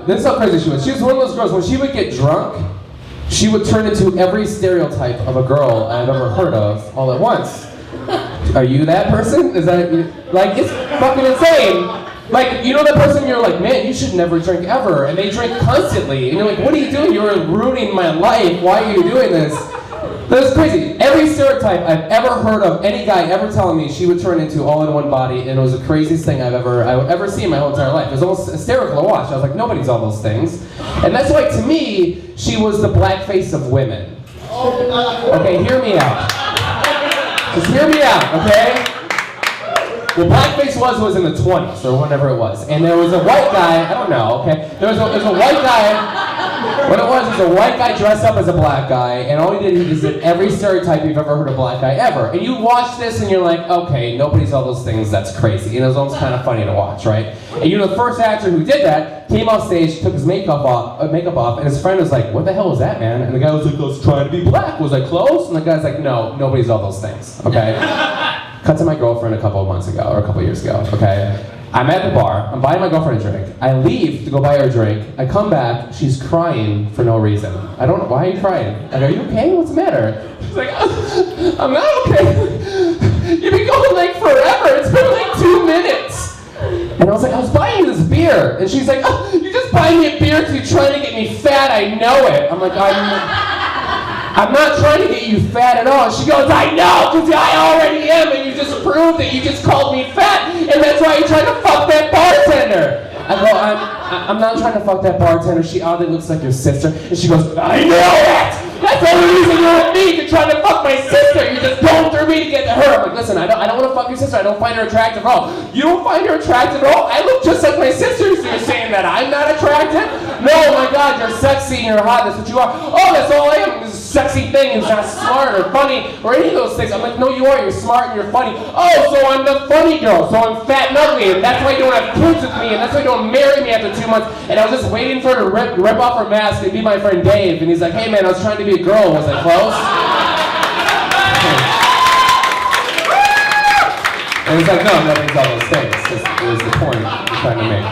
this is how crazy she was. She was one of those girls, when she would get drunk, she would turn into every stereotype of a girl I've ever heard of all at once. Are you that person? Is that you? Like, it's fucking insane. Like, you know that person you're like, man, you should never drink ever, and they drink constantly, and you're like, what are you doing? You're ruining my life. Why are you doing this? That's crazy. Every stereotype I've ever heard of, any guy ever telling me she would turn into all in one body, and it was the craziest thing I would ever see in my whole entire life. It was almost hysterical to watch. I was like, nobody's all those things. And that's why, to me, she was the blackface of women. Okay, hear me out. Just hear me out, okay? Well, blackface was in the 20s, or whatever it was. And there was a white guy, I don't know, okay? There was a white guy, what it was a white guy dressed up as a black guy, and all he did every stereotype you've ever heard of a black guy ever. And you watch this and you're like, okay, nobody's all those things, that's crazy. And it was almost kind of funny to watch, right? And you know, the first actor who did that came off stage, took his makeup off, and his friend was like, what the hell was that, man? And the guy was like, I was trying to be black. Was I close? And the guy's like, no, nobody's all those things, okay? Cut to my girlfriend a couple of months ago, or a couple of years ago, okay? I'm at the bar, I'm buying my girlfriend a drink. I leave to go buy her a drink. I come back, she's crying for no reason. I don't know, why are you crying? Like, are you okay? What's the matter? She's like, I'm not okay. You've been going like forever, it's been like 2 minutes. And I was like, I was buying you this beer. And she's like, oh, you just buying me a beer because you're trying to get me fat, I know it. I'm like, I'm not trying to get you fat at all. She goes, I know, because I already am, and you just proved it. You just called me fat, and that's why you're trying to fuck that bartender. I go, I'm not trying to fuck that bartender. She oddly looks like your sister. And she goes, I know it! That's the only reason you're with me. You're trying to fuck my sister. You're just going through me to get to her. I'm like, listen, I don't want to fuck your sister. I don't find her attractive at all. You don't find her attractive at all? I look just like my sister, so you're saying that I'm not attractive? No, my God, you're sexy and you're hot. That's what you are. Oh, that's all I am. This sexy thing is not smart or funny or any of those things. I'm like, no, you are. You're smart and you're funny. Oh, so I'm the funny girl. So I'm fat and ugly, and that's why you don't have kids with me, and that's why you don't marry me after 2 months. And I was just waiting for her to rip off her mask and be my friend Dave. And he's like, hey man, I was trying to be a girl. Was I close? And he's like, no, nobody's all those things. It was the point I'm trying to make.